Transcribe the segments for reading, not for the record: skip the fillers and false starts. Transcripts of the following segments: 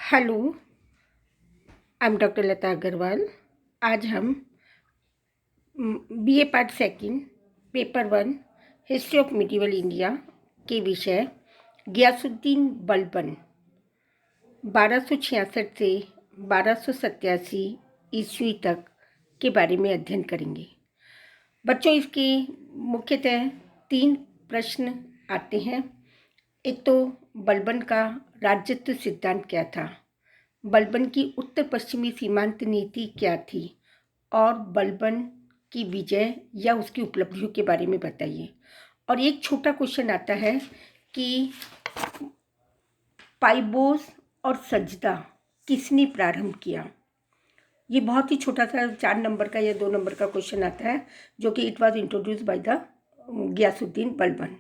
Hello, I am doctor लता अग्रवाल। आज हम BA part second paper 1 history of medieval India के विषय गियासुद्दीन बलबन 1266 से 1287 ईस्वी तक के बारे में अध्ययन करेंगे। बच्चों, इसके मुख्यतः 3 प्रश्न आते हैं। एक तो बलबन का राज्यत्व सिद्धांत क्या था, बलबन की उत्तर पश्चिमी सीमांत नीति क्या थी और बलबन की विजय या उसकी उपलब्धियों के बारे में बताइए। और एक छोटा क्वेश्चन आता है कि पाइबोस और सजदा किसने प्रारंभ किया। ये बहुत ही छोटा सा 4 नंबर का या 2 नंबर का क्वेश्चन आता है, जो कि it was introduce by the Ghiyasuddin Balban.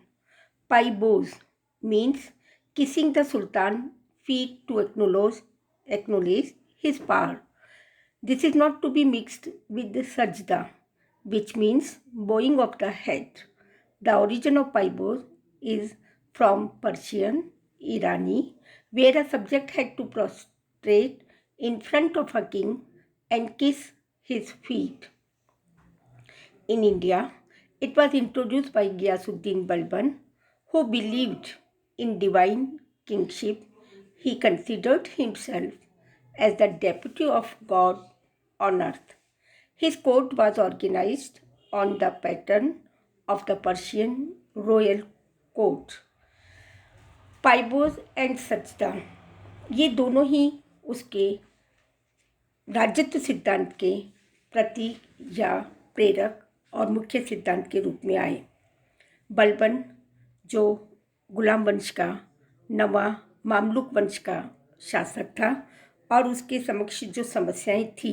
पाइबोस means kissing the sultan feet to acknowledge his power. This is not to be mixed with the sajda, which means bowing of the head. The origin of paibos is from Persian, Irani, where a subject had to prostrate in front of a king and kiss his feet. In India, it was introduced by Ghiyasuddin Balban, who believed in divine kingship. He considered himself as the deputy of God on earth. His court was organized on the pattern of the Persian royal court. पाइबोस and सजदा ये दोनों ही उसके राज्यत्व सिद्धांत के प्रतीक या प्रेरक और मुख्य सिद्धांत के रूप में आए। बलबन जो गुलाम वंश का नवा मामलुक वंश का शासक था और उसके समक्ष जो समस्याएं थी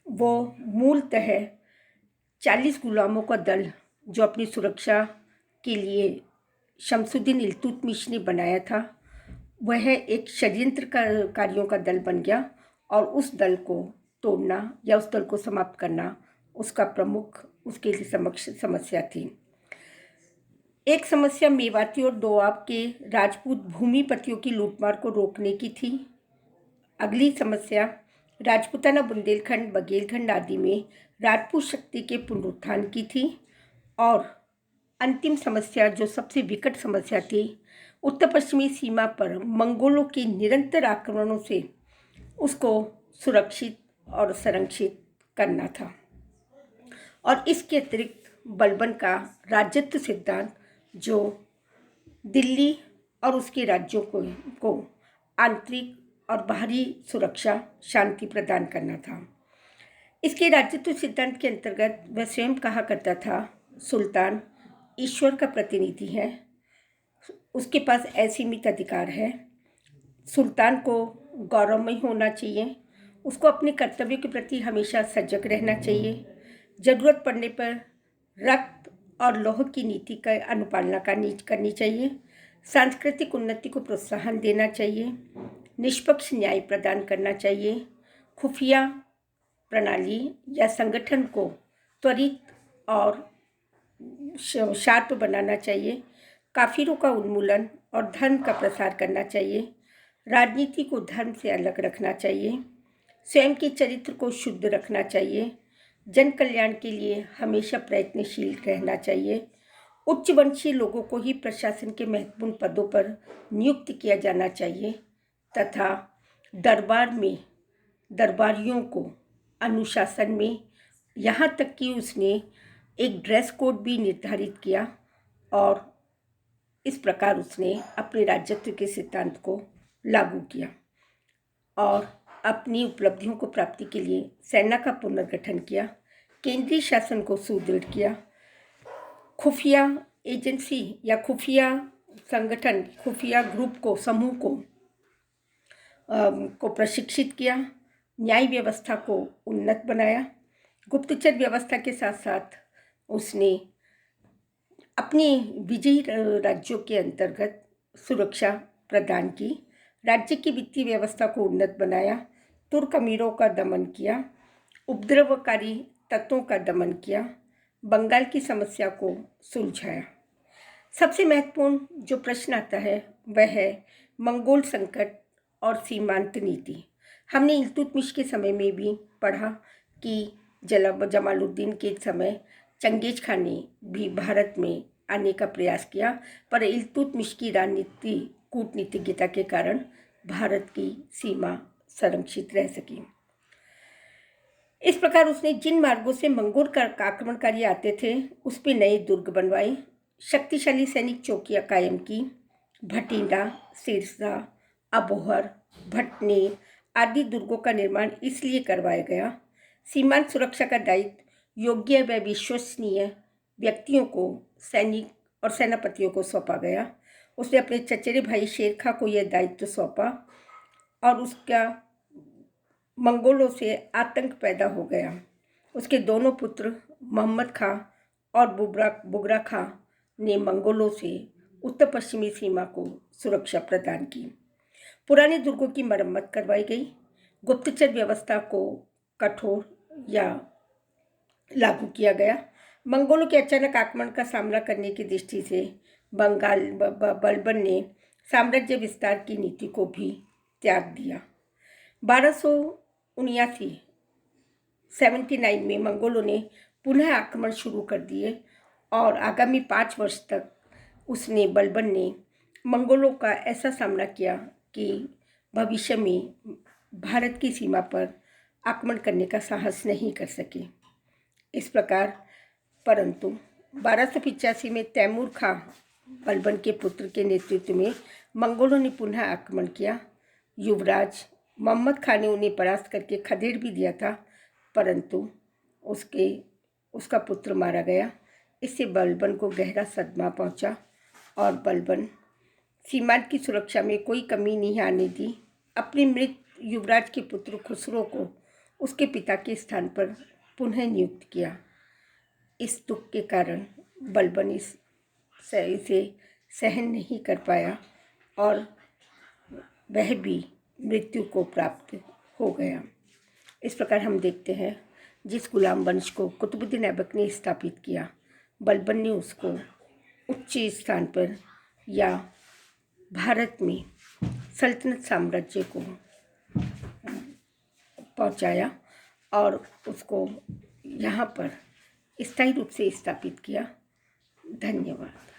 वो मूलतः 40 गुलामों का दल जो अपनी सुरक्षा के लिए शमसुद्दीन इल्तुतमिश ने बनाया था, वह एक षड्यंत्रकारियों का दल बन गया और उस दल को तोड़ना या उस दल को समाप्त करना उसका प्रमुख उसके लिए समक्ष समस्या थी। एक समस्या मेवाती और दोआब के राजपूत भूमिपतियों की लूटमार को रोकने की थी। अगली समस्या राजपूताना बुंदेलखंड, बघेलखंड आदि में राजपूत शक्ति के पुनरुत्थान की थी। और अंतिम समस्या जो सबसे विकट समस्या थी, उत्तर पश्चिमी सीमा पर मंगोलों के निरंतर आक्रमणों से उसको सुरक्षित और संरक्षित करना था। और इसके अतिरिक्त बलबन का राज्यत्व सिद्धांत जो दिल्ली और उसके राज्यों को आंतरिक और बाहरी सुरक्षा शांति प्रदान करना था। इसके राज्यत्व सिद्धांत के अंतर्गत वह स्वयं कहा करता था, सुल्तान ईश्वर का प्रतिनिधि है, उसके पास असीमित अधिकार है, सुल्तान को गौरवमय होना चाहिए, उसको अपने कर्तव्यों के प्रति हमेशा सजग रहना चाहिए, ज़रूरत पड़ने पर रक्त और लौह की नीति का अनुपालना करनी चाहिए, सांस्कृतिक उन्नति को प्रोत्साहन देना चाहिए, निष्पक्ष न्याय प्रदान करना चाहिए, खुफिया प्रणाली या संगठन को त्वरित और शार्प बनाना चाहिए, काफिरों का उन्मूलन और धर्म का प्रसार करना चाहिए, राजनीति को धर्म से अलग रखना चाहिए, स्वयं के चरित्र को शुद्ध रखना चाहिए, जन कल्याण के लिए हमेशा प्रयत्नशील रहना चाहिए, उच्च वंशीय लोगों को ही प्रशासन के महत्वपूर्ण पदों पर नियुक्त किया जाना चाहिए तथा दरबार में दरबारियों को अनुशासन में, यहाँ तक कि उसने एक ड्रेस कोड भी निर्धारित किया और इस प्रकार उसने अपने राज्यत्व के सिद्धांत को लागू किया और अपनी उपलब्धियों को प्राप्ति के लिए सेना का पुनर्गठन किया, केंद्रीय शासन को सुदृढ़ किया, खुफिया एजेंसी या खुफिया संगठन, खुफिया ग्रुप को, समूह को प्रशिक्षित किया, न्याय व्यवस्था को उन्नत बनाया, गुप्तचर व्यवस्था के साथ साथ उसने अपने विजयी राज्यों के अंतर्गत सुरक्षा प्रदान की, राज्य की वित्तीय व्यवस्था को उन्नत बनाया, तुर्क अमीरों का दमन किया, उपद्रवकारी तत्वों का दमन किया, बंगाल की समस्या को सुलझाया। सबसे महत्वपूर्ण जो प्रश्न आता है वह है मंगोल संकट और सीमांत नीति। हमने इल्तुतमिश के समय में भी पढ़ा कि जमालुद्दीन के समय चंगेज खान ने भी भारत में आने का प्रयास किया, पर इल्तुतमिश की रणनीति कूटनीतिज्ञता के कारण भारत की सीमा संरक्षित रह सकी। इस प्रकार उसने जिन मार्गों से मंगोल आक्रमणकारी आते थे उस पर नए दुर्ग बनवाए, शक्तिशाली सैनिक चौकियां कायम की। भटिंडा, सिरसा, अबोहर, भटनेर आदि दुर्गों का निर्माण इसलिए करवाया गया। सीमांत सुरक्षा का दायित्व योग्य व विश्वसनीय व्यक्तियों को, सैनिक और सेनापतियों को सौंपा गया। उसने अपने चचेरे भाई शेर खां को यह दायित्व सौंपा और उसका मंगोलों से आतंक पैदा हो गया। उसके दोनों पुत्र मोहम्मद खां और बुगरा खां ने मंगोलों से उत्तर पश्चिमी सीमा को सुरक्षा प्रदान की। पुराने दुर्गों की मरम्मत करवाई गई। गुप्तचर व्यवस्था को कठोर या लागू किया गया। मंगोलों के अचानक आक्रमण का सामना करने की दृष्टि से बलबन ने साम्राज्य विस्तार की नीति को भी त्याग दिया। 1279 में मंगोलों ने पुनः आक्रमण शुरू कर दिए और आगामी 5 वर्ष तक बलबन ने मंगोलों का ऐसा सामना किया कि भविष्य में भारत की सीमा पर आक्रमण करने का साहस नहीं कर सके। इस प्रकार परंतु 1285 में तैमूर खां बलबन के पुत्र के नेतृत्व में मंगोलों ने पुनः आक्रमण किया। युवराज मोहम्मद खां ने उन्हें परास्त करके खदेड़ भी दिया था, परंतु उसका पुत्र मारा गया। इससे बलबन को गहरा सदमा पहुंचा और बलबन सीमांत की सुरक्षा में कोई कमी नहीं आने दी। अपने मृत युवराज के पुत्र खुसरो को उसके पिता के स्थान पर पुनः नियुक्त किया। इस दुख के कारण बलबन इसे सहन नहीं कर पाया और वह भी मृत्यु को प्राप्त हो गया। इस प्रकार हम देखते हैं जिस गुलाम वंश को कुतुबुद्दीन ऐबक ने स्थापित किया, बलबन ने उसको उच्च स्थान पर या भारत में सल्तनत साम्राज्य को पहुंचाया और उसको यहाँ पर स्थायी रूप से स्थापित किया। धन्यवाद।